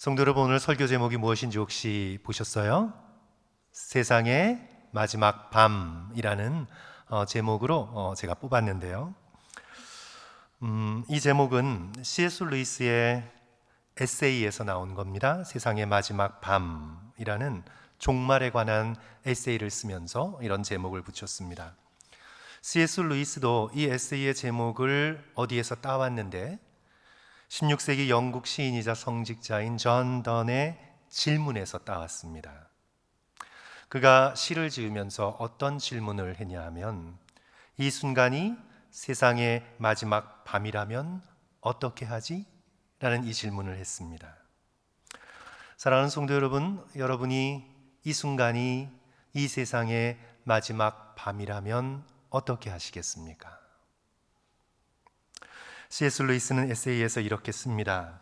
성도 여러분, 오늘 설교 제목이 무엇인지 혹시 보셨어요? 세상의 마지막 밤이라는 제목으로 제가 뽑았는데요. 이 제목은 C.S. 루이스의 에세이에서 나온 겁니다. 세상의 마지막 밤이라는 종말에 관한 에세이를 쓰면서 이런 제목을 붙였습니다. C.S. 루이스도 이 에세이의 제목을 어디에서 따왔는데 16세기 영국 시인이자 성직자인 존 던의 질문에서 따왔습니다. 그가 시를 지으면서 어떤 질문을 했냐 하면, 이 순간이 세상의 마지막 밤이라면 어떻게 하지? 라는 이 질문을 했습니다. 사랑하는 성도 여러분, 여러분이 이 순간이 이 세상의 마지막 밤이라면 어떻게 하시겠습니까? C.S. 루이스는 에세이에서 이렇게 씁니다.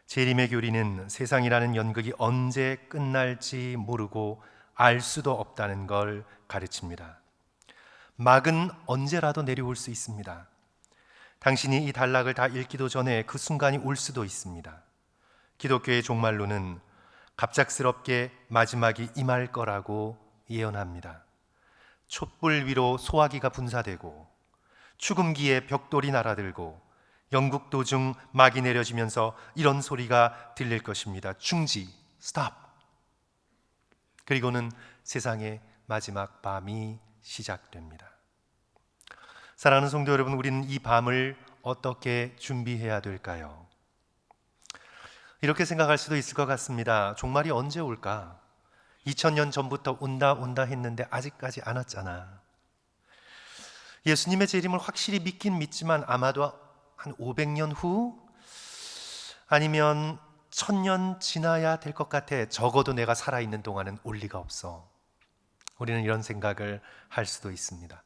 재림의 교리는 세상이라는 연극이 언제 끝날지 모르고 알 수도 없다는 걸 가르칩니다. 막은 언제라도 내려올 수 있습니다. 당신이 이 단락을 다 읽기도 전에 그 순간이 올 수도 있습니다. 기독교의 종말론은 갑작스럽게 마지막이 임할 거라고 예언합니다. 촛불 위로 소화기가 분사되고 추금기에 벽돌이 날아들고 영국 도중 막이 내려지면서 이런 소리가 들릴 것입니다. 중지, 스탑. 그리고는 세상의 마지막 밤이 시작됩니다. 사랑하는 성도 여러분, 우리는 이 밤을 어떻게 준비해야 될까요? 이렇게 생각할 수도 있을 것 같습니다. 종말이 언제 올까? 2000년 전부터 온다 했는데 아직까지 안 왔잖아. 예수님의 재림을 확실히 믿긴 믿지만 아마도 한 500년 후 아니면 1000년 지나야 될 것 같아. 적어도 내가 살아있는 동안은 올 리가 없어. 우리는 이런 생각을 할 수도 있습니다.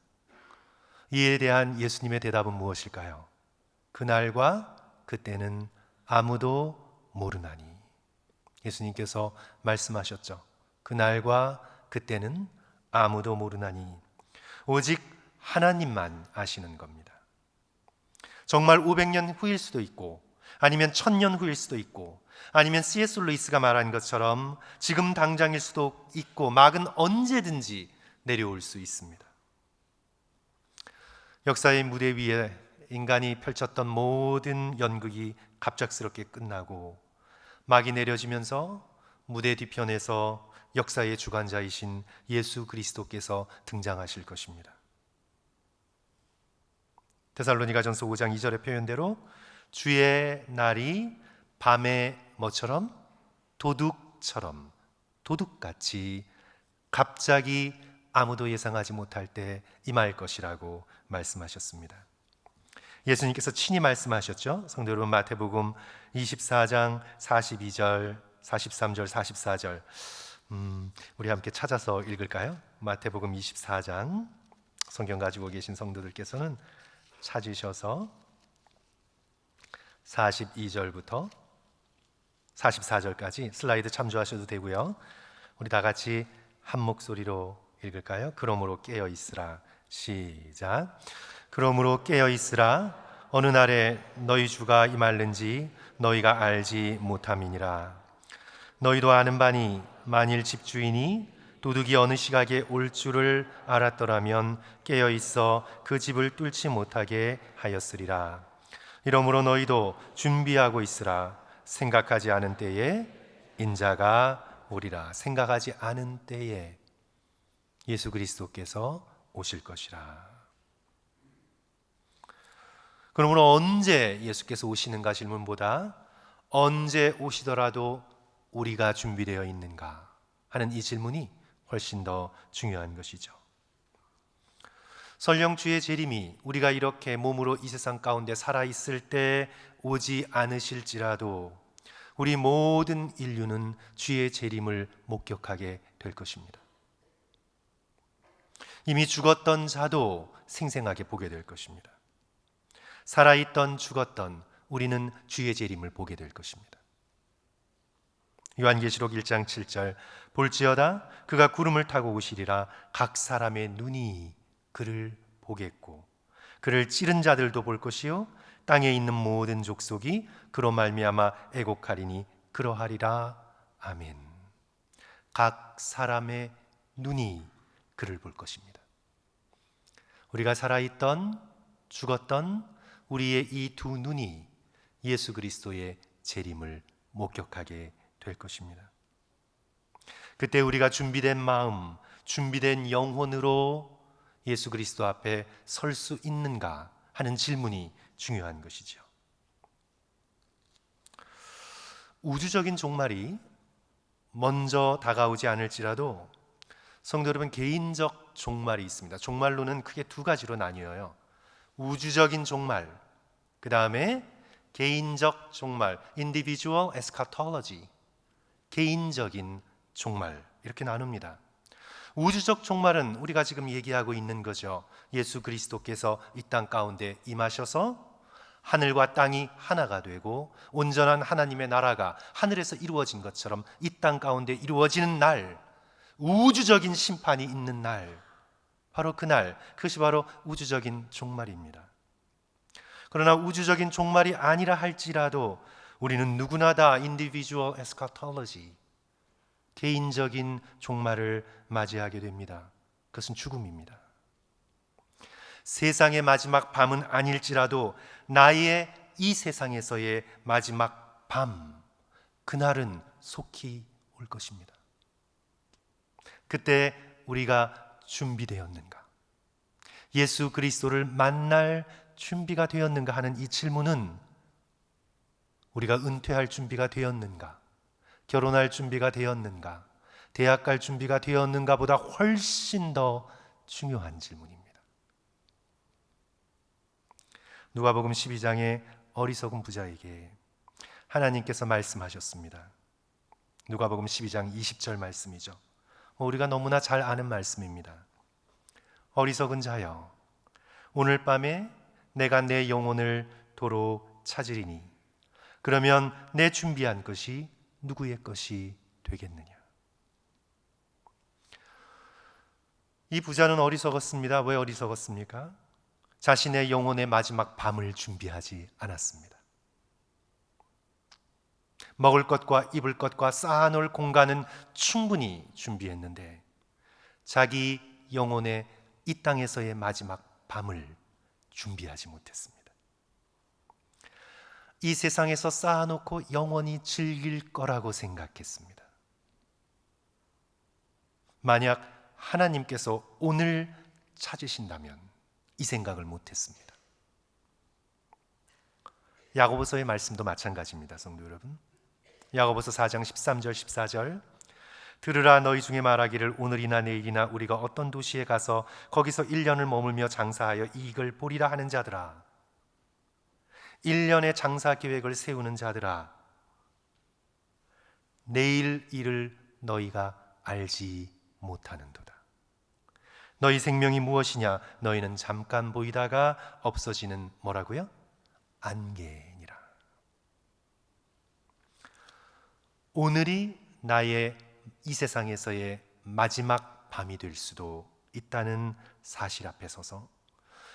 이에 대한 예수님의 대답은 무엇일까요? 그날과 그때는 아무도 모르나니. 예수님께서 말씀하셨죠. 그날과 그때는 아무도 모르나니 오직 하나님만 아시는 겁니다. 정말 500년 후일 수도 있고 아니면 1000년 후일 수도 있고 아니면 C.S. 루이스가 말한 것처럼 지금 당장일 수도 있고 막은 언제든지 내려올 수 있습니다. 역사의 무대 위에 인간이 펼쳤던 모든 연극이 갑작스럽게 끝나고 막이 내려지면서 무대 뒤편에서 역사의 주관자이신 예수 그리스도께서 등장하실 것입니다. 데살로니가전서 5장 2절의 표현대로 주의 날이 밤에 뭐처럼? 도둑처럼, 도둑같이 갑자기 아무도 예상하지 못할 때 임할 것이라고 말씀하셨습니다. 예수님께서 친히 말씀하셨죠. 성도 여러분, 마태복음 24장 42절, 43절, 44절 우리 함께 찾아서 읽을까요? 마태복음 24장 성경 가지고 계신 성도들께서는 찾으셔서 42절부터 44절까지 슬라이드 참조하셔도 되고요. 우리 다 같이 한 목소리로 읽을까요? 그러므로 깨어 있으라. 시작. 그러므로 깨어 있으라. 어느 날에 너희 주가 임할는지 너희가 알지 못함이니라. 너희도 아는 바니 만일 집주인이 도둑이 어느 시각에 올 줄을 알았더라면 깨어 있어 그 집을 뚫지 못하게 하였으리라. 이러므로 너희도 준비하고 있으라. 생각하지 않은 때에 인자가 오리라. 생각하지 않은 때에 예수 그리스도께서 오실 것이라. 그러므로 언제 예수께서 오시는가 질문보다 언제 오시더라도 우리가 준비되어 있는가 하는 이 질문이 훨씬 더 중요한 것이죠. 설령 주의 재림이 우리가 이렇게 몸으로 이 세상 가운데 살아있을 때 오지 않으실지라도 우리 모든 인류는 주의 재림을 목격하게 될 것입니다. 이미 죽었던 자도 생생하게 보게 될 것입니다. 살아있던 죽었던 우리는 주의 재림을 보게 될 것입니다. 요한계시록 1장 7절 볼지어다 그가 구름을 타고 오시리라. 각 사람의 눈이 그를 보겠고 그를 찌른 자들도 볼 것이요 땅에 있는 모든 족속이 그로 말미암아 애곡하리니 그러하리라. 아멘. 각 사람의 눈이 그를 볼 것입니다. 우리가 살아있던 죽었던 우리의 이 두 눈이 예수 그리스도의 재림을 목격하게 될 것입니다. 그때 우리가 준비된 마음, 준비된 영혼으로 예수 그리스도 앞에 설 수 있는가 하는 질문이 중요한 것이죠. 우주적인 종말이 먼저 다가오지 않을지라도 성도 여러분, 개인적 종말이 있습니다. 종말로는 크게 두 가지로 나뉘어요. 우주적인 종말, 그 다음에 개인적 종말, individual eschatology, 개인적인 종말, 이렇게 나눕니다. 우주적 종말은 우리가 지금 얘기하고 있는 거죠. 예수 그리스도께서 이 땅 가운데 임하셔서 하늘과 땅이 하나가 되고 온전한 하나님의 나라가 하늘에서 이루어진 것처럼 이 땅 가운데 이루어지는 날, 우주적인 심판이 있는 날, 바로 그날, 그것이 바로 우주적인 종말입니다. 그러나 우주적인 종말이 아니라 할지라도 우리는 누구나 다 individual eschatology, 개인적인 종말을 맞이하게 됩니다. 그것은 죽음입니다. 세상의 마지막 밤은 아닐지라도 나의 이 세상에서의 마지막 밤, 그날은 속히 올 것입니다. 그때 우리가 준비되었는가? 예수 그리스도를 만날 준비가 되었는가 하는 이 질문은 우리가 은퇴할 준비가 되었는가? 결혼할 준비가 되었는가? 대학 갈 준비가 되었는가 보다 훨씬 더 중요한 질문입니다. 누가복음 12장의 어리석은 부자에게 하나님께서 말씀하셨습니다. 누가복음 12장 20절 말씀이죠. 우리가 너무나 잘 아는 말씀입니다. 어리석은 자여, 오늘 밤에 내가 내 영혼을 도로 찾으리니 그러면 내 준비한 것이 누구의 것이 되겠느냐? 이 부자는 어리석었습니다. 왜 어리석었습니까? 자신의 영혼의 마지막 밤을 준비하지 않았습니다. 먹을 것과 입을 것과 쌓아놓을 공간은 충분히 준비했는데 자기 영혼의 이 땅에서의 마지막 밤을 준비하지 못했습니다. 이 세상에서 쌓아놓고 영원히 즐길 거라고 생각했습니다. 만약 하나님께서 오늘 찾으신다면 이 생각을 못했습니다. 야고보서의 말씀도 마찬가지입니다. 성도 여러분, 야고보서 4장 13절 14절, 들으라, 너희 중에 말하기를 오늘이나 내일이나 우리가 어떤 도시에 가서 거기서 1년을 머물며 장사하여 이익을 보리라 하는 자들아, 1년의 장사 계획을 세우는 자들아, 내일 일을 너희가 알지 못하는도다. 너희 생명이 무엇이냐? 너희는 잠깐 보이다가 없어지는 뭐라고요? 안개니라. 오늘이 나의 이 세상에서의 마지막 밤이 될 수도 있다는 사실 앞에 서서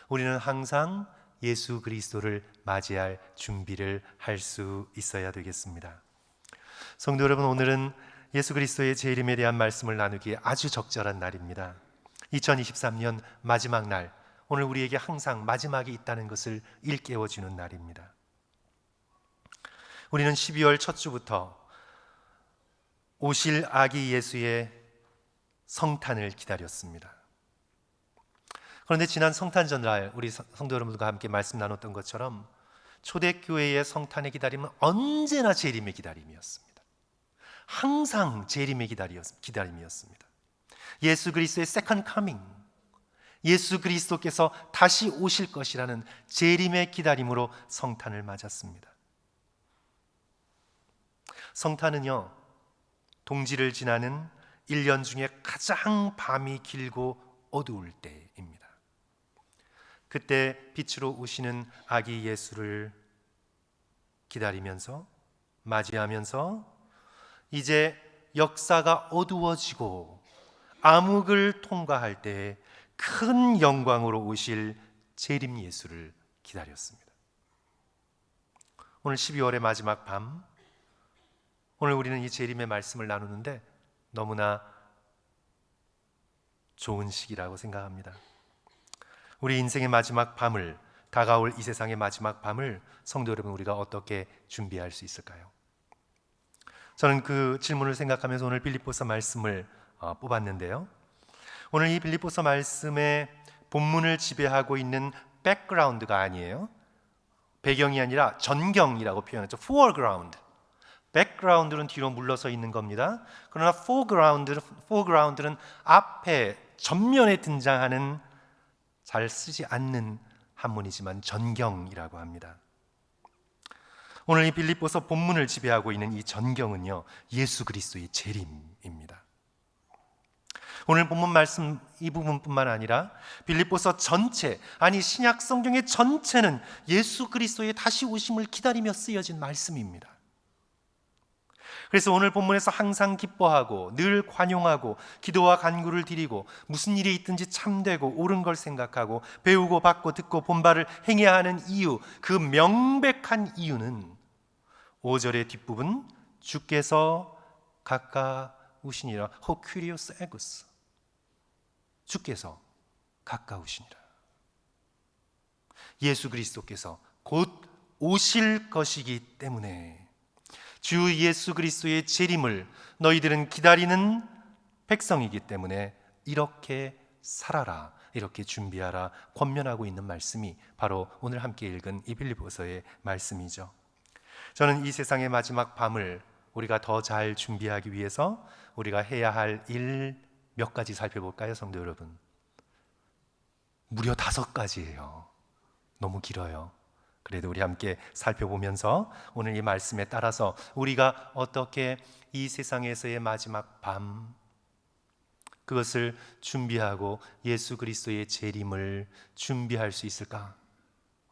우리는 항상 예수 그리스도를 맞이할 준비를 할 수 있어야 되겠습니다. 성도 여러분, 오늘은 예수 그리스도의 재림에 대한 말씀을 나누기에 아주 적절한 날입니다. 2023년 마지막 날, 오늘 우리에게 항상 마지막이 있다는 것을 일깨워주는 날입니다. 우리는 12월 첫 주부터 오실 아기 예수의 성탄을 기다렸습니다. 그런데 지난 성탄 전날 우리 성도 여러분들과 함께 말씀 나눴던 것처럼 초대교회의 성탄의 기다림은 언제나 재림의 기다림이었습니다. 항상 재림의 기다림이었습니다. 예수 그리스도의 세컨드 커밍, 예수 그리스도께서 다시 오실 것이라는 재림의 기다림으로 성탄을 맞았습니다. 성탄은요, 동지를 지나는 1년 중에 가장 밤이 길고 어두울 때입니다. 그때 빛으로 오시는 아기 예수를 기다리면서 맞이하면서 이제 역사가 어두워지고 암흑을 통과할 때 큰 영광으로 오실 재림 예수를 기다렸습니다. 오늘 12월의 마지막 밤, 오늘 우리는 이 재림의 말씀을 나누는데 너무나 좋은 시기라고 생각합니다. 우리 인생의 마지막 밤을, 다가올 이 세상의 마지막 밤을 성도 여러분, 우리가 어떻게 준비할 수 있을까요? 저는 그 질문을 생각하면서 오늘 빌립보서 말씀을 뽑았는데요. 오늘 이 빌립보서 말씀의 본문을 지배하고 있는 백그라운드가 아니에요. 배경이 아니라 전경이라고 표현했죠. foreground. 백그라운드는 뒤로 물러서 있는 겁니다. 그러나 foreground는 앞에 전면에 등장하는, 잘 쓰지 않는 한문이지만 전경이라고 합니다. 오늘 이 빌립보서 본문을 지배하고 있는 이 전경은요, 예수 그리스도의 재림입니다. 오늘 본문 말씀 이 부분뿐만 아니라 빌립보서 전체, 아니 신약 성경의 전체는 예수 그리스도의 다시 오심을 기다리며 쓰여진 말씀입니다. 그래서 오늘 본문에서 항상 기뻐하고 늘 관용하고 기도와 간구를 드리고 무슨 일이 있든지 참되고 옳은 걸 생각하고 배우고 받고 듣고 본바를 행해야 하는 이유, 그 명백한 이유는 5절의 뒷부분, 주께서 가까우시니라. 호 큐리오스 에구스. 주께서 가까우시니라. 예수 그리스도께서 곧 오실 것이기 때문에 주 예수 그리스도의 재림을 너희들은 기다리는 백성이기 때문에 이렇게 살아라, 이렇게 준비하라 권면하고 있는 말씀이 바로 오늘 함께 읽은 이 빌립보서의 말씀이죠. 저는 이 세상의 마지막 밤을 우리가 더 잘 준비하기 위해서 우리가 해야 할 일 몇 가지 살펴볼까요, 성도 여러분? 무려 5가지예요. 너무 길어요. 그래도 우리 함께 살펴보면서 오늘 이 말씀에 따라서 우리가 어떻게 이 세상에서의 마지막 밤, 그것을 준비하고 예수 그리스도의 재림을 준비할 수 있을까?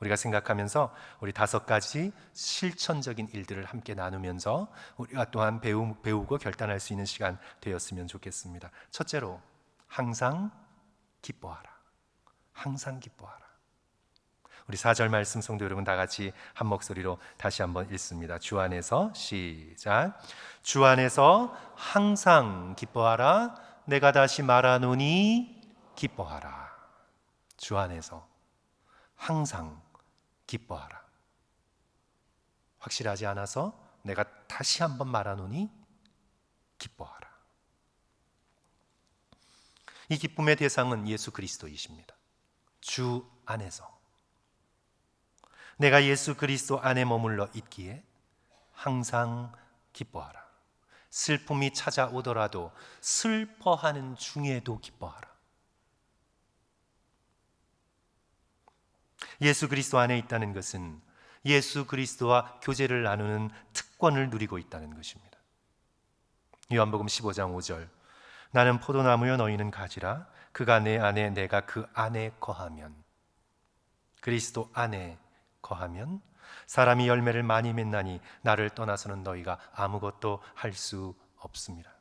우리가 생각하면서 우리 5가지 실천적인 일들을 함께 나누면서 우리가 또한 배우고 결단할 수 있는 시간 되었으면 좋겠습니다. 첫째로, 항상 기뻐하라. 항상 기뻐하라. 우리 4절 말씀 성도 여러분 다 같이 한 목소리로 다시 한번 읽습니다. 주 안에서, 시작. 주 안에서 항상 기뻐하라. 내가 다시 말하노니 기뻐하라. 주 안에서 항상 기뻐하라. 확실하지 않아서 내가 다시 한번 말하노니 기뻐하라. 이 기쁨의 대상은 예수 그리스도이십니다. 주 안에서 내가 예수 그리스도 안에 머물러 있기에 항상 기뻐하라. 슬픔이 찾아오더라도 슬퍼하는 중에도 기뻐하라. 예수 그리스도 안에 있다는 것은 예수 그리스도와 교제를 나누는 특권을 누리고 있다는 것입니다. 요한복음 15장 5절, 나는 포도나무여 너희는 가지라. 그가 내 안에 내가 그 안에 거하면, 그리스도 안에 거하면 사람이 열매를 많이 맺나니 나를 떠나서는 너희가 아무것도 할 수 없습니다.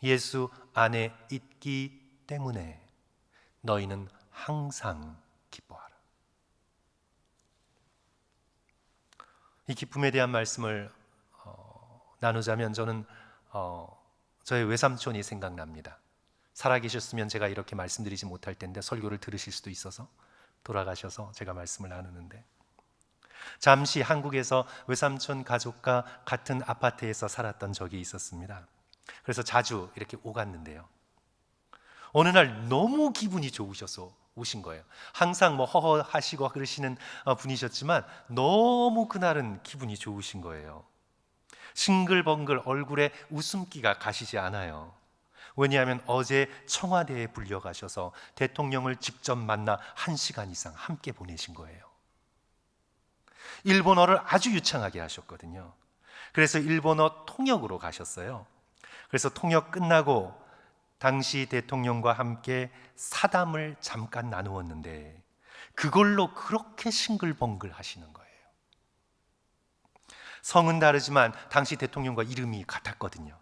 예수 안에 있기 때문에 너희는 항상 기뻐하라. 이 기쁨에 대한 말씀을 나누자면 저는 저의 외삼촌이 생각납니다. 살아계셨으면 제가 이렇게 말씀드리지 못할 텐데 설교를 들으실 수도 있어서 돌아가셔서 제가 말씀을 나누는데, 잠시 한국에서 외삼촌 가족과 같은 아파트에서 살았던 적이 있었습니다. 그래서 자주 이렇게 오갔는데요, 어느 날 너무 기분이 좋으셔서 오신 거예요. 항상 뭐 허허하시고 그러시는 분이셨지만 너무 그날은 기분이 좋으신 거예요. 싱글벙글 얼굴에 웃음기가 가시지 않아요. 왜냐하면 어제 청와대에 불려가셔서 대통령을 직접 만나 1시간 이상 함께 보내신 거예요. 일본어를 아주 유창하게 하셨거든요. 그래서 일본어 통역으로 가셨어요. 그래서 통역 끝나고 당시 대통령과 함께 사담을 잠깐 나누었는데 그걸로 그렇게 싱글벙글 하시는 거예요. 성은 다르지만 당시 대통령과 이름이 같았거든요.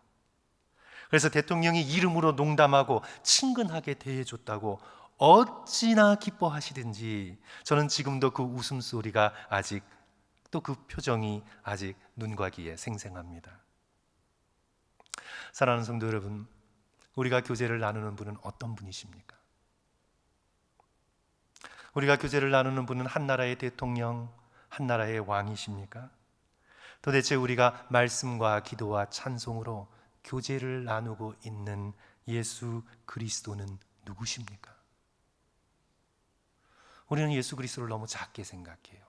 그래서 대통령이 이름으로 농담하고 친근하게 대해줬다고 어찌나 기뻐하시든지 저는 지금도 그 웃음소리가 아직 또 그 표정이 아직 눈과 귀에 생생합니다. 사랑하는 성도 여러분, 우리가 교제를 나누는 분은 어떤 분이십니까? 우리가 교제를 나누는 분은 한 나라의 대통령, 한 나라의 왕이십니까? 도대체 우리가 말씀과 기도와 찬송으로 교제를 나누고 있는 예수 그리스도는 누구십니까? 우리는 예수 그리스도를 너무 작게 생각해요.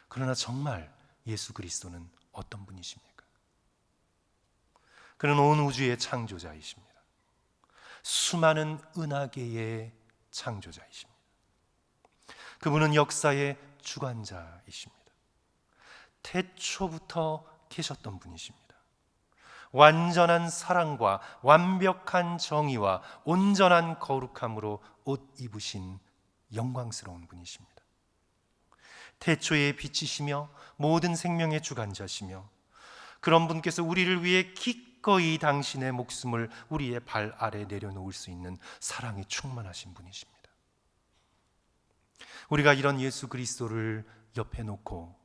그러나 정말 예수 그리스도는 어떤 분이십니까? 그는 온 우주의 창조자이십니다. 수많은 은하계의 창조자이십니다. 그분은 역사의 주관자이십니다. 태초부터 계셨던 분이십니다. 완전한 사랑과 완벽한 정의와 온전한 거룩함으로 옷 입으신 영광스러운 분이십니다. 태초의 빛이시며 모든 생명의 주관자시며 그런 분께서 우리를 위해 기꺼이 당신의 목숨을 우리의 발 아래 내려놓을 수 있는 사랑이 충만하신 분이십니다. 우리가 이런 예수 그리스도를 옆에 놓고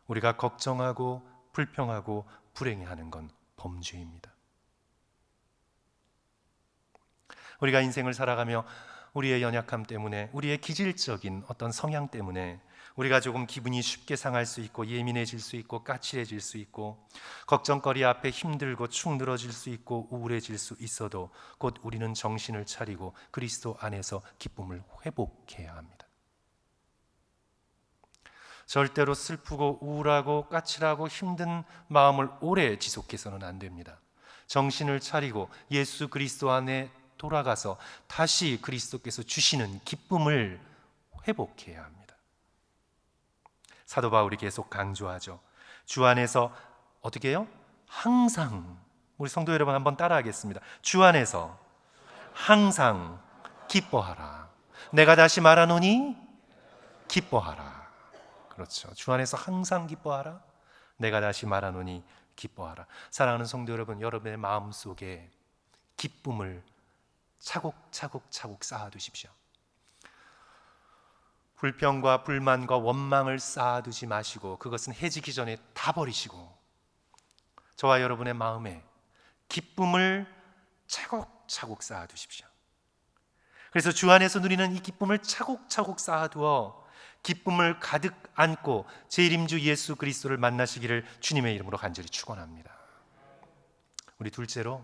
우리가 걱정하고 불평하고 불행해하는 건 범죄입니다. 우리가 인생을 살아가며 우리의 연약함 때문에, 우리의 기질적인 어떤 성향 때문에 우리가 조금 기분이 쉽게 상할 수 있고 예민해질 수 있고 까칠해질 수 있고 걱정거리 앞에 힘들고 축 늘어질 수 있고 우울해질 수 있어도 곧 우리는 정신을 차리고 그리스도 안에서 기쁨을 회복해야 합니다. 절대로 슬프고 우울하고 까칠하고 힘든 마음을 오래 지속해서는 안 됩니다. 정신을 차리고 예수 그리스도 안에 돌아가서 다시 그리스도께서 주시는 기쁨을 회복해야 합니다. 사도 바울이 계속 강조하죠. 주 안에서 어떻게 해요? 항상, 우리 성도 여러분 한번 따라하겠습니다. 주 안에서 항상 기뻐하라. 내가 다시 말하노니 기뻐하라. 그렇죠. 주 안에서 항상 기뻐하라. 내가 다시 말하노니 기뻐하라. 사랑하는 성도 여러분, 여러분의 마음속에 기쁨을 차곡차곡 쌓아두십시오. 불평과 불만과 원망을 쌓아두지 마시고 그것은 해지기 전에 다 버리시고 저와 여러분의 마음에 기쁨을 차곡차곡 쌓아두십시오. 그래서 주 안에서 누리는 이 기쁨을 차곡차곡 쌓아두어 기쁨을 가득 안고 제1임주 예수 그리스도를 만나시기를 주님의 이름으로 간절히 축원합니다. 우리 둘째로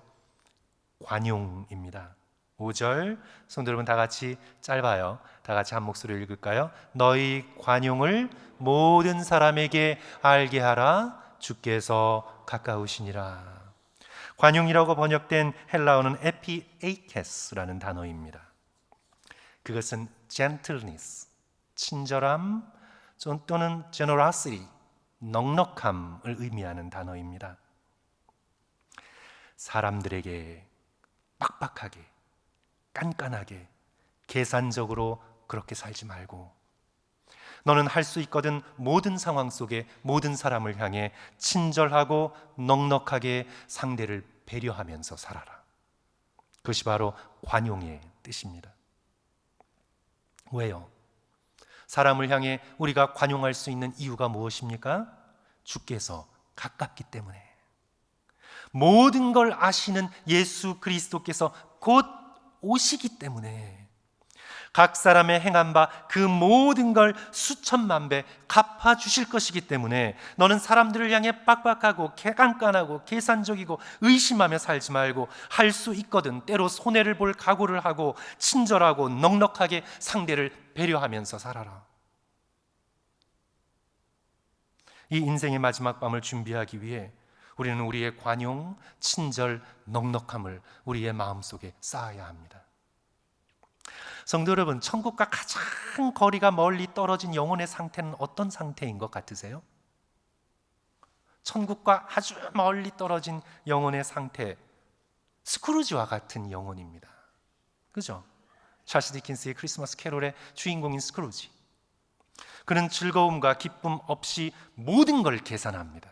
관용입니다. 5절 성도 여러분 다 같이 짧아요. 다 같이 한 목소리로 읽을까요? 너희 관용을 모든 사람에게 알게 하라. 주께서 가까우시니라. 관용이라고 번역된 헬라어는 에피에이케스라는 단어입니다. 그것은 gentleness, 친절함 또는 generosity, 넉넉함을 의미하는 단어입니다. 사람들에게 빡빡하게, 깐깐하게, 계산적으로 그렇게 살지 말고 너는 할 수 있거든 모든 상황 속에 모든 사람을 향해 친절하고 넉넉하게 상대를 배려하면서 살아라. 그것이 바로 관용의 뜻입니다. 왜요? 사람을 향해 우리가 관용할 수 있는 이유가 무엇입니까? 주께서 가깝기 때문에. 모든 걸 아시는 예수 그리스도께서 곧 오시기 때문에 각 사람의 행한 바 그 모든 걸 수천만 배 갚아주실 것이기 때문에 너는 사람들을 향해 빡빡하고 깐깐하고 계산적이고 의심하며 살지 말고 할 수 있거든 때로 손해를 볼 각오를 하고 친절하고 넉넉하게 상대를 배려하면서 살아라. 이 인생의 마지막 밤을 준비하기 위해 우리는 우리의 관용, 친절, 넉넉함을 우리의 마음속에 쌓아야 합니다. 성도 여러분, 천국과 가장 거리가 멀리 떨어진 영혼의 상태는 어떤 상태인 것 같으세요? 천국과 아주 멀리 떨어진 영혼의 상태, 스크루지와 같은 영혼입니다. 그죠? 찰스 디킨스의 크리스마스 캐롤의 주인공인 스크루지. 그는 즐거움과 기쁨 없이 모든 걸 계산합니다.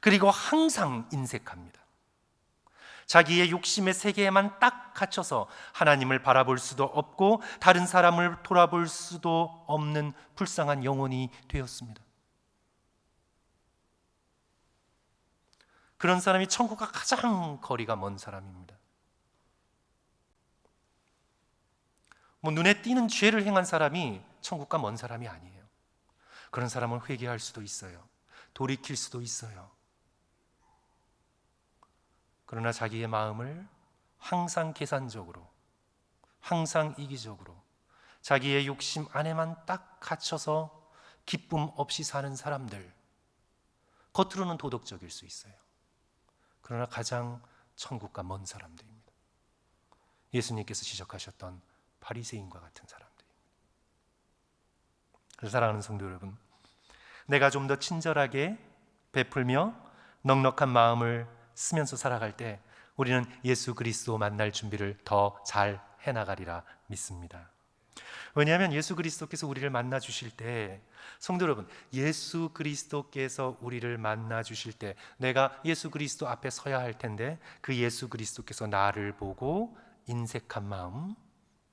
그리고 항상 인색합니다. 자기의 욕심의 세계에만 딱 갇혀서 하나님을 바라볼 수도 없고 다른 사람을 돌아볼 수도 없는 불쌍한 영혼이 되었습니다. 그런 사람이 천국과 가장 거리가 먼 사람입니다. 눈에 띄는 죄를 행한 사람이 천국과 먼 사람이 아니에요. 그런 사람은 회개할 수도 있어요. 돌이킬 수도 있어요. 그러나 자기의 마음을 항상 계산적으로, 항상 이기적으로 자기의 욕심 안에만 딱 갇혀서 기쁨 없이 사는 사람들, 겉으로는 도덕적일 수 있어요. 그러나 가장 천국과 먼 사람들입니다. 예수님께서 지적하셨던 바리새인과 같은 사람들입니다. 그래서 사랑하는 성도 여러분, 내가 좀 더 친절하게 베풀며 넉넉한 마음을 쓰면서 살아갈 때 우리는 예수 그리스도 만날 준비를 더 잘 해나가리라 믿습니다. 왜냐하면 예수 그리스도께서 우리를 만나 주실 때, 성도 여러분, 예수 그리스도께서 우리를 만나 주실 때 내가 예수 그리스도 앞에 서야 할 텐데, 그 예수 그리스도께서 나를 보고 인색한 마음,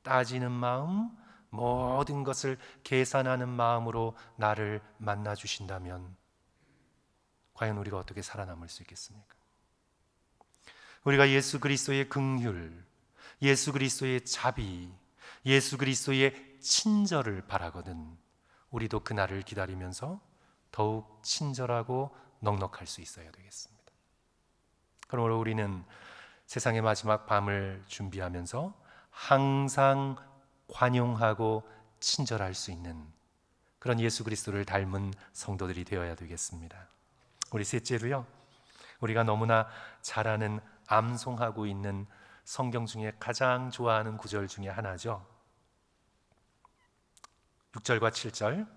따지는 마음, 모든 것을 계산하는 마음으로 나를 만나 주신다면 과연 우리가 어떻게 살아남을 수 있겠습니까? 우리가 예수 그리스도의 긍휼, 예수 그리스도의 자비, 예수 그리스도의 친절을 바라거든 우리도 그날을 기다리면서 더욱 친절하고 넉넉할 수 있어야 되겠습니다. 그러므로 우리는 세상의 마지막 밤을 준비하면서 항상 관용하고 친절할 수 있는 그런 예수 그리스도를 닮은 성도들이 되어야 되겠습니다. 우리 셋째로요, 우리가 너무나 잘 아는, 암송하고 있는 성경 중에 가장 좋아하는 구절 중에 하나죠. 6절과 7절.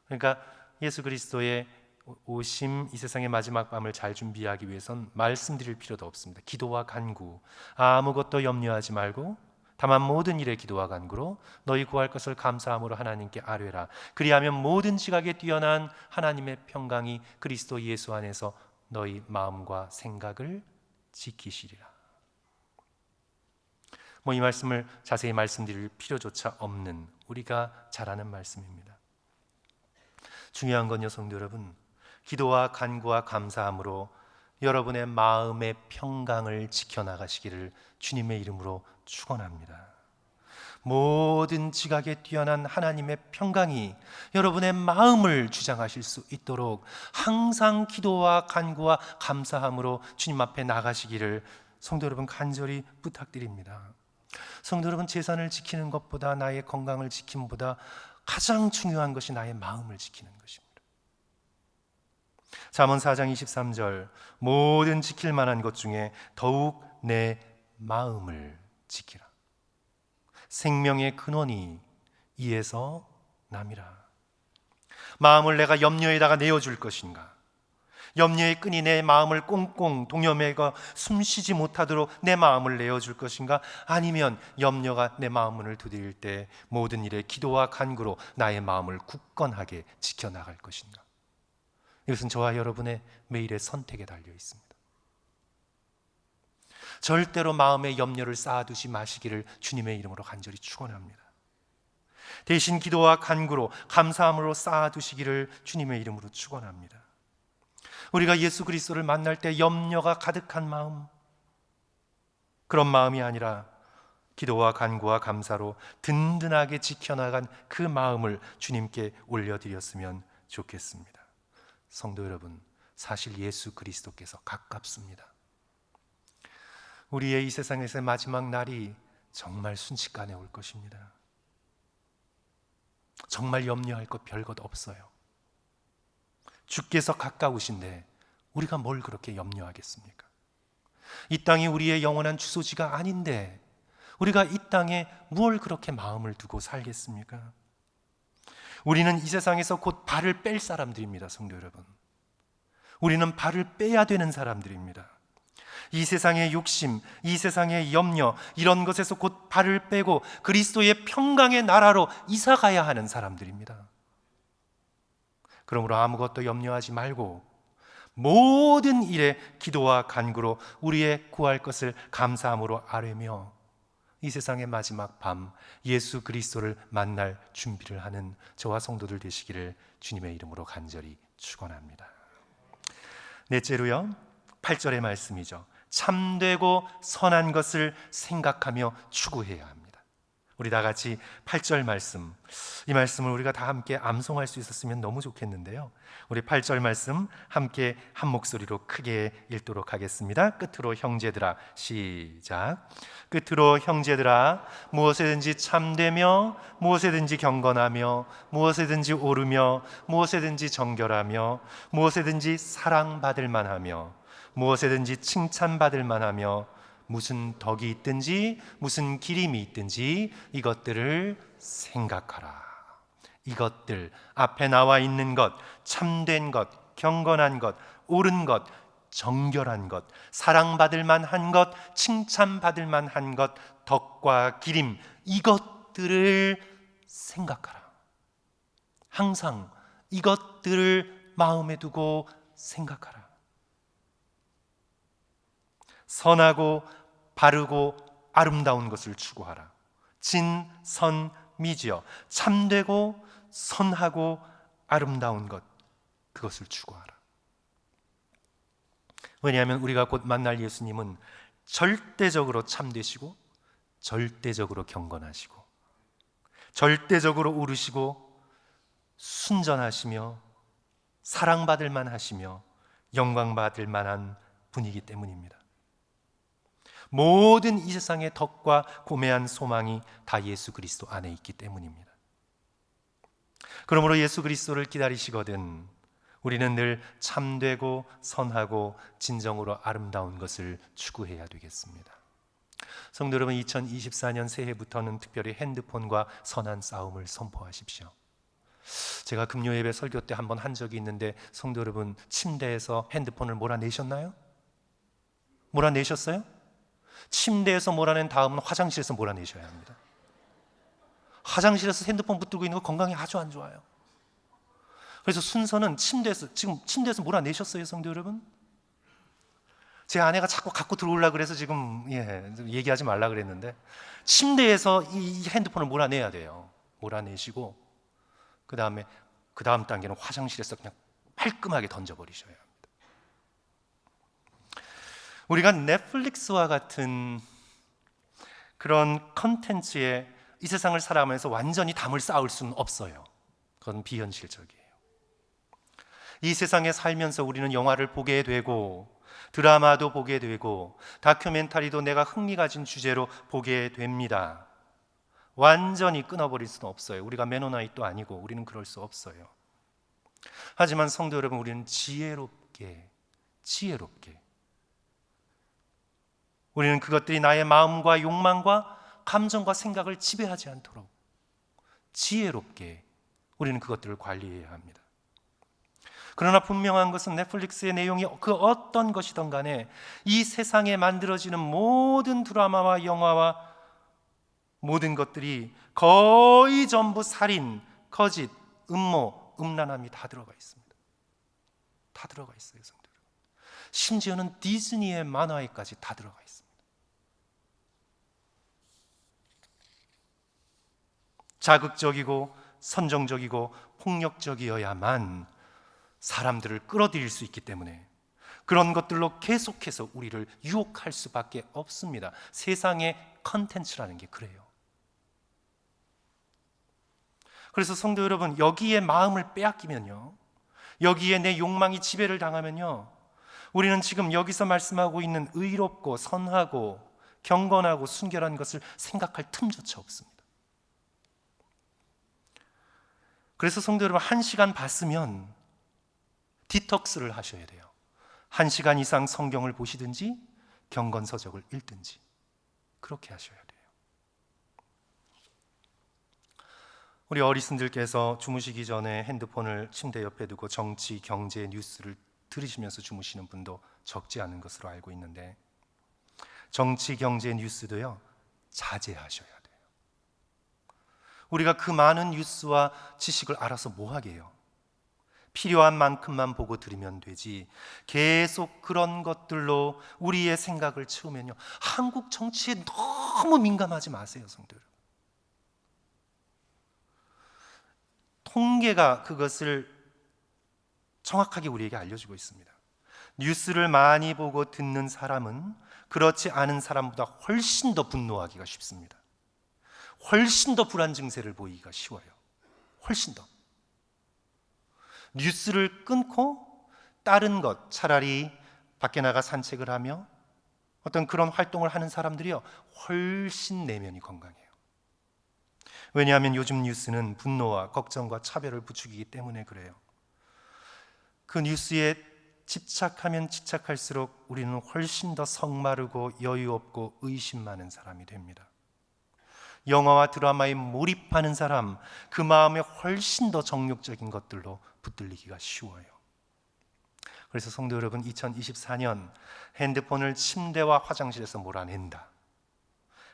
그러니까 예수 그리스도의 오심, 이 세상의 마지막 밤을 잘 준비하기 위해선 말씀드릴 필요도 없습니다. 기도와 간구, 아무것도 염려하지 말고 다만 모든 일에 기도와 간구로 너희 구할 것을 감사함으로 하나님께 아뢰라. 그리하면 모든 지각에 뛰어난 하나님의 평강이 그리스도 예수 안에서 너희 마음과 생각을 지키시리라. 이 말씀을 자세히 말씀드릴 필요조차 없는 우리가 잘 아는 말씀입니다. 중요한 건요, 성도 여러분, 기도와 간구와 감사함으로 여러분의 마음의 평강을 지켜나가시기를 주님의 이름으로 축원합니다. 모든 지각에 뛰어난 하나님의 평강이 여러분의 마음을 주장하실 수 있도록 항상 기도와 간구와 감사함으로 주님 앞에 나가시기를 성도 여러분 간절히 부탁드립니다. 성도 여러분, 재산을 지키는 것보다, 나의 건강을 지킴보다 가장 중요한 것이 나의 마음을 지키는 것입니다. 잠언 4장 23절, 모든 지킬 만한 것 중에 더욱 내 마음을 지키라. 생명의 근원이 이에서 남이라. 마음을 내가 염려에다가 내어줄 것인가? 염려의 끈이 내 마음을 꽁꽁 동여매가 숨쉬지 못하도록 내 마음을 내어줄 것인가? 아니면 염려가 내 마음문을 두드릴 때 모든 일에 기도와 간구로 나의 마음을 굳건하게 지켜나갈 것인가? 이것은 저와 여러분의 매일의 선택에 달려 있습니다. 절대로 마음에 염려를 쌓아두지 마시기를 주님의 이름으로 간절히 축원합니다. 대신 기도와 간구로 감사함으로 쌓아두시기를 주님의 이름으로 축원합니다. 우리가 예수 그리스도를 만날 때 염려가 가득한 마음, 그런 마음이 아니라 기도와 간구와 감사로 든든하게 지켜나간 그 마음을 주님께 올려드렸으면 좋겠습니다. 성도 여러분, 사실 예수 그리스도께서 가깝습니다. 우리의 이 세상에서의 마지막 날이 정말 순식간에 올 것입니다. 정말 염려할 것 별것 없어요. 주께서 가까우신데 우리가 뭘 그렇게 염려하겠습니까? 이 땅이 우리의 영원한 주소지가 아닌데 우리가 이 땅에 뭘 그렇게 마음을 두고 살겠습니까? 우리는 이 세상에서 곧 발을 뺄 사람들입니다. 성도 여러분, 우리는 발을 빼야 되는 사람들입니다. 이 세상의 욕심, 이 세상의 염려, 이런 것에서 곧 발을 빼고 그리스도의 평강의 나라로 이사가야 하는 사람들입니다. 그러므로 아무것도 염려하지 말고 모든 일에 기도와 간구로 우리의 구할 것을 감사함으로 아뢰며 이 세상의 마지막 밤 예수 그리스도를 만날 준비를 하는 저와 성도들 되시기를 주님의 이름으로 간절히 축원합니다. 넷째로요, 8절의 말씀이죠. 참되고 선한 것을 생각하며 추구해야 합니다. 우리 다 같이 8절 말씀, 이 말씀을 우리가 다 함께 암송할 수 있었으면 너무 좋겠는데요. 우리 8절 말씀 함께 한 목소리로 크게 읽도록 하겠습니다. 끝으로 형제들아, 시작. 끝으로 형제들아, 무엇에든지 참되며 무엇에든지 경건하며 무엇에든지 오르며 무엇에든지 정결하며 무엇에든지 사랑받을 만하며 무엇에든지 칭찬받을 만하며 무슨 덕이 있든지 무슨 기림이 있든지 이것들을 생각하라. 이것들, 앞에 나와 있는 것, 참된 것, 경건한 것, 옳은 것, 정결한 것, 사랑받을 만한 것, 칭찬받을 만한 것, 덕과 기림, 이것들을 생각하라. 항상 이것들을 마음에 두고 생각하라. 선하고 바르고 아름다운 것을 추구하라. 진, 선, 미지어, 참되고 선하고 아름다운 것, 그것을 추구하라. 왜냐하면 우리가 곧 만날 예수님은 절대적으로 참되시고 절대적으로 경건하시고 절대적으로 오르시고 순전하시며 사랑받을 만하시며 영광받을 만한 분이기 때문입니다. 모든 이 세상의 덕과 고매한 소망이 다 예수 그리스도 안에 있기 때문입니다. 그러므로 예수 그리스도를 기다리시거든 우리는 늘 참되고 선하고 진정으로 아름다운 것을 추구해야 되겠습니다. 성도 여러분, 2024년 새해부터는 특별히 핸드폰과 선한 싸움을 선포하십시오. 제가 금요 예배 설교 때 한번 한 적이 있는데 성도 여러분, 침대에서 핸드폰을 몰아내셨나요? 몰아내셨어요? 침대에서 몰아낸 다음은 화장실에서 몰아내셔야 합니다. 화장실에서 핸드폰 붙들고 있는 거 건강에 아주 안 좋아요. 그래서 순서는 지금 침대에서 몰아내셨어요, 성도 여러분? 제 아내가 자꾸 갖고 들어오려고 그래서 지금 얘기하지 말라 그랬는데 침대에서 이 핸드폰을 몰아내야 돼요. 몰아내시고 그 다음 단계는 화장실에서 그냥 깔끔하게 던져버리셔야 합니다. 우리가 넷플릭스와 같은 그런 컨텐츠에 이 세상을 살아가면서 완전히 담을 쌓을 수는 없어요. 그건 비현실적이에요. 이 세상에 살면서 우리는 영화를 보게 되고 드라마도 보게 되고 다큐멘터리도 내가 흥미 가진 주제로 보게 됩니다. 완전히 끊어버릴 수는 없어요. 우리가 메노나잇도 아니고 우리는 그럴 수 없어요. 하지만 성도 여러분, 우리는 지혜롭게 우리는 그것들이 나의 마음과 욕망과 감정과 생각을 지배하지 않도록 지혜롭게 우리는 그것들을 관리해야 합니다. 그러나 분명한 것은 넷플릭스의 내용이 그 어떤 것이든 간에 이 세상에 만들어지는 모든 드라마와 영화와 모든 것들이 거의 전부 살인, 거짓, 음모, 음란함이 다 들어가 있습니다. 다 들어가 있어요, 성도들. 심지어는 디즈니의 만화에까지 다 들어가 있습니다. 자극적이고 선정적이고 폭력적이어야만 사람들을 끌어들일 수 있기 때문에 그런 것들로 계속해서 우리를 유혹할 수밖에 없습니다. 세상의 컨텐츠라는 게 그래요. 그래서 성도 여러분, 여기에 마음을 빼앗기면요, 여기에 내 욕망이 지배를 당하면요, 우리는 지금 여기서 말씀하고 있는 의롭고 선하고 경건하고 순결한 것을 생각할 틈조차 없습니다. 그래서 성도 여러분, 1시간 봤으면 디톡스를 하셔야 돼요. 1시간 이상 성경을 보시든지 경건서적을 읽든지 그렇게 하셔야 돼요. 우리 어르신들께서 주무시기 전에 핸드폰을 침대 옆에 두고 정치, 경제, 뉴스를 들으시면서 주무시는 분도 적지 않은 것으로 알고 있는데 정치, 경제, 뉴스도요, 자제하셔야 돼요. 우리가 그 많은 뉴스와 지식을 알아서 뭐 하게요? 필요한 만큼만 보고 들으면 되지 계속 그런 것들로 우리의 생각을 채우면요, 한국 정치에 너무 민감하지 마세요, 성도들. 통계가 그것을 정확하게 우리에게 알려주고 있습니다. 뉴스를 많이 보고 듣는 사람은 그렇지 않은 사람보다 훨씬 더 분노하기가 쉽습니다. 훨씬 더 불안 증세를 보이기가 쉬워요. 훨씬 더. 뉴스를 끊고 다른 것, 차라리 밖에 나가 산책을 하며 어떤 그런 활동을 하는 사람들이요, 훨씬 내면이 건강해요. 왜냐하면 요즘 뉴스는 분노와 걱정과 차별을 부추기기 때문에 그래요. 그 뉴스에 집착하면 집착할수록 우리는 훨씬 더 성마르고 여유 없고 의심 많은 사람이 됩니다. 영화와 드라마에 몰입하는 사람, 그 마음에 훨씬 더 정욕적인 것들로 붙들리기가 쉬워요. 그래서 성도 여러분, 2024년 핸드폰을 침대와 화장실에서 몰아낸다.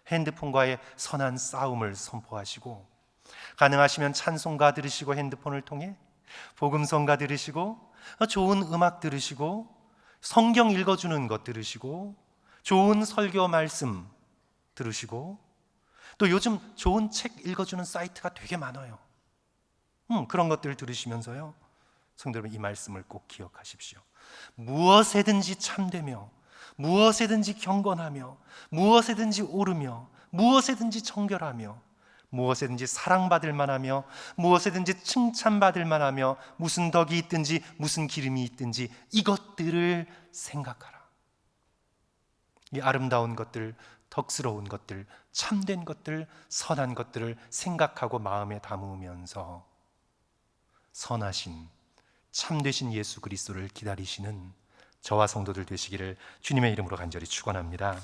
핸드폰과의 선한 싸움을 선포하시고, 가능하시면 찬송가 들으시고, 핸드폰을 통해 복음성가 들으시고, 좋은 음악 들으시고, 성경 읽어주는 것 들으시고, 좋은 설교 말씀 들으시고, 또 요즘 좋은 책 읽어주는 사이트가 되게 많아요. 그런 것들 들으시면서요, 성도 여러분, 이 말씀을 꼭 기억하십시오. 무엇에든지 참되며, 무엇에든지 경건하며, 무엇에든지 오르며, 무엇에든지 정결하며, 무엇에든지 사랑받을 만하며, 무엇에든지 칭찬받을 만하며, 무슨 덕이 있든지 무슨 기름이 있든지 이것들을 생각하라. 이 아름다운 것들, 덕스러운 것들, 참된 것들, 선한 것들을 생각하고 마음에 담으면서 선하신 참되신 예수 그리스도를 기다리시는 저와 성도들 되시기를 주님의 이름으로 간절히 축원합니다.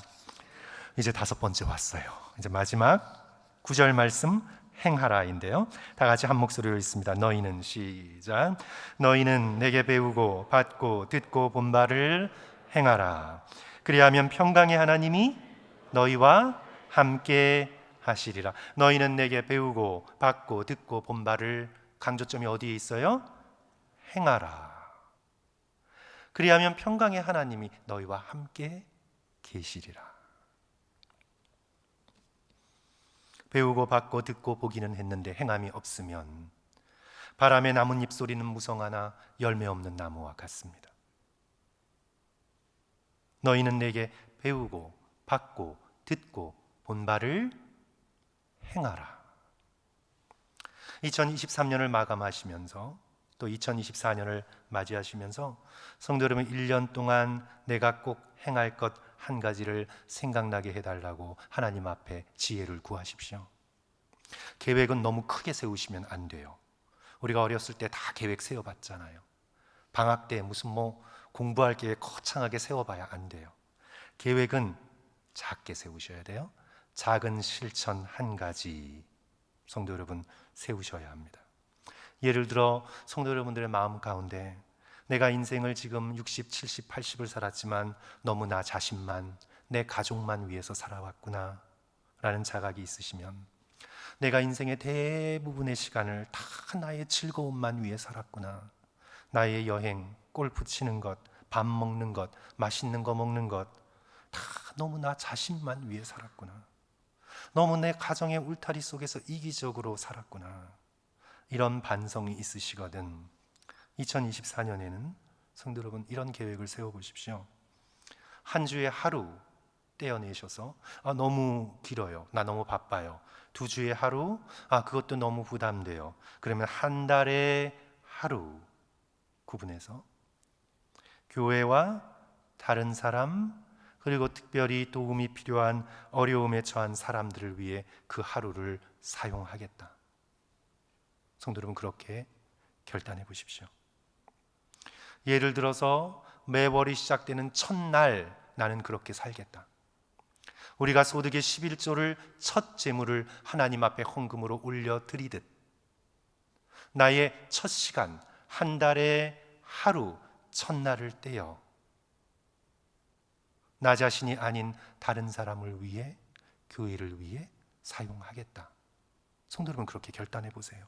이제 5번째 왔어요. 이제 마지막 9절 말씀 행하라인데요, 다 같이 한 목소리로 읽습니다. 너희는, 시작. 너희는 내게 배우고 받고 듣고 본 바를 행하라. 그리하면 평강의 하나님이 너희와 함께 하시리라. 너희는 내게 배우고 받고 듣고 본 바를, 강조점이 어디에 있어요? 행하라. 그리하면 평강의 하나님이 너희와 함께 계시리라. 배우고 받고 듣고 보기는 했는데 행함이 없으면 바람에 나뭇잎 소리는 무성하나 열매 없는 나무와 같습니다. 너희는 내게 배우고 받고 듣고 본 바를 행하라. 2023년을 마감하시면서 또 2024년을 맞이하시면서 성도 여러분, 1년 동안 내가 꼭 행할 것 한 가지를 생각나게 해달라고 하나님 앞에 지혜를 구하십시오. 계획은 너무 크게 세우시면 안 돼요. 우리가 어렸을 때 다 계획 세워봤잖아요. 방학 때 무슨 공부할 계획 거창하게 세워봐야 안 돼요. 계획은 작게 세우셔야 돼요. 작은 실천 한 가지, 성도 여러분, 세우셔야 합니다. 예를 들어 성도 여러분들의 마음 가운데 내가 인생을 지금 60, 70, 80을 살았지만 너무 나 자신만, 내 가족만 위해서 살아왔구나 라는 자각이 있으시면, 내가 인생의 대부분의 시간을 다 나의 즐거움만 위해 살았구나, 나의 여행, 골프 치는 것, 밥 먹는 것, 맛있는 거 먹는 것, 다 너무 나 자신만 위해 살았구나, 너무 내 가정의 울타리 속에서 이기적으로 살았구나, 이런 반성이 있으시거든 2024년에는 성도 여러분, 이런 계획을 세워보십시오. 한 주에 하루 떼어내셔서 너무 길어요, 나 너무 바빠요. 2주에 하루, 그것도 너무 부담돼요. 그러면 한 달에 하루 구분해서 교회와 다른 사람, 그리고 특별히 도움이 필요한 어려움에 처한 사람들을 위해 그 하루를 사용하겠다. 성도 여러분, 그렇게 결단해 보십시오. 예를 들어서 매월이 시작되는 첫날 나는 그렇게 살겠다. 우리가 소득의 11조를 첫 제물을 하나님 앞에 헌금으로 올려드리듯 나의 첫 시간, 한 달에 하루 첫날을 떼어 나 자신이 아닌 다른 사람을 위해, 교회를 위해 사용하겠다. 성도 여러분, 그렇게 결단해 보세요.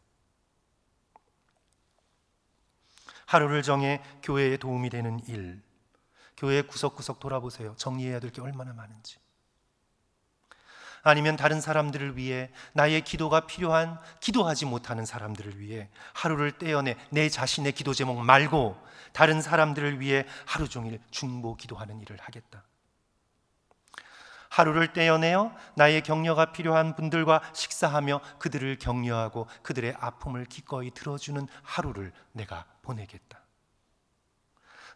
하루를 정해 교회에 도움이 되는 일, 교회 구석구석 돌아보세요. 정리해야 될 게 얼마나 많은지. 아니면 다른 사람들을 위해, 나의 기도가 필요한, 기도하지 못하는 사람들을 위해 하루를 떼어내 내 자신의 기도 제목 말고 다른 사람들을 위해 하루 종일 중보 기도하는 일을 하겠다. 하루를 떼어내어 나의 격려가 필요한 분들과 식사하며 그들을 격려하고 그들의 아픔을 기꺼이 들어주는 하루를 내가 보내겠다.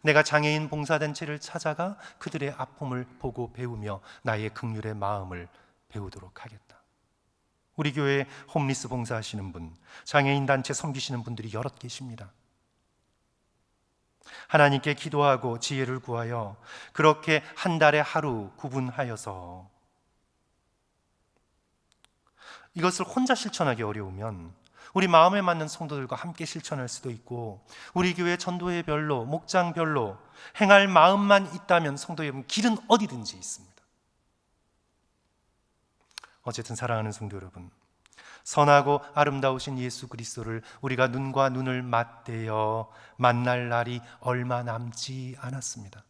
내가 장애인 봉사단체를 찾아가 그들의 아픔을 보고 배우며 나의 긍휼의 마음을 배우도록 하겠다. 우리 교회에 홈리스 봉사하시는 분, 장애인 단체 섬기시는 분들이 여럿 계십니다. 하나님께 기도하고 지혜를 구하여 그렇게 한 달에 하루 구분하여서, 이것을 혼자 실천하기 어려우면 우리 마음에 맞는 성도들과 함께 실천할 수도 있고, 우리 교회 전도회별로, 목장별로 행할 마음만 있다면 성도 여러분, 길은 어디든지 있습니다. 어쨌든 사랑하는 성도 여러분, 선하고 아름다우신 예수 그리스도를 우리가 눈과 눈을 맞대어 만날 날이 얼마 남지 않았습니다.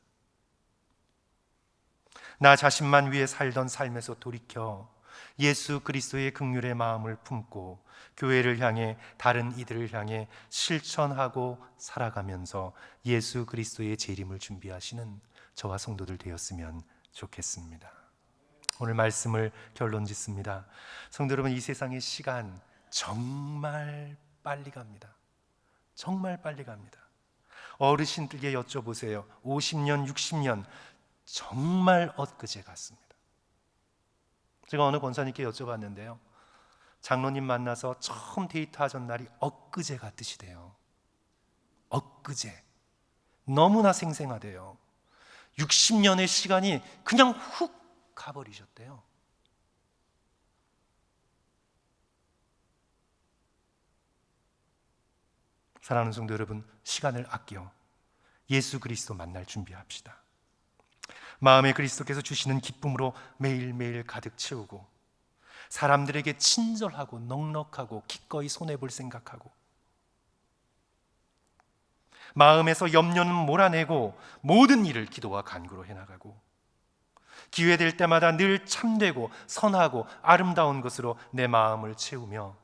나 자신만 위해 살던 삶에서 돌이켜 예수 그리스도의 긍휼의 마음을 품고 교회를 향해, 다른 이들을 향해 실천하고 살아가면서 예수 그리스도의 재림을 준비하시는 저와 성도들 되었으면 좋겠습니다. 오늘 말씀을 결론 짓습니다. 성도 여러분, 이 세상의 시간 정말 빨리 갑니다. 정말 빨리 갑니다. 어르신들에게 여쭤보세요. 50년, 60년 정말 엊그제 같습니다. 제가 어느 권사님께 여쭤봤는데요, 장로님 만나서 처음 데이트하던 날이 엊그제 같으시 대요. 엊그제. 너무나 생생하대요. 60년의 시간이 그냥 훅 가버리셨대요. 사랑하는 성도 여러분, 시간을 아껴 예수 그리스도 만날 준비합시다. 마음에 그리스도께서 주시는 기쁨으로 매일매일 가득 채우고, 사람들에게 친절하고 넉넉하고 기꺼이 손해볼 생각하고, 마음에서 염려는 몰아내고 모든 일을 기도와 간구로 해나가고, 기회될 때마다 늘 참되고 선하고 아름다운 것으로 내 마음을 채우며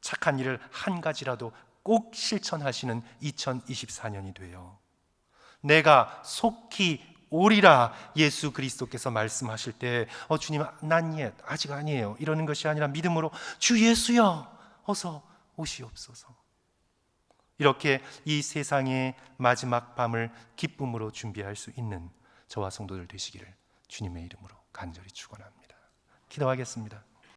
착한 일을 한 가지라도 꼭 실천하시는 2024년이 되어 내가 속히 오리라 예수 그리스도께서 말씀하실 때 주님 난 옛 아직 아니에요 이러는 것이 아니라 믿음으로 주 예수여 어서 오시옵소서, 이렇게 이 세상의 마지막 밤을 기쁨으로 준비할 수 있는 저와 성도들 되시기를 주님의 이름으로 간절히 축원합니다. 기도하겠습니다.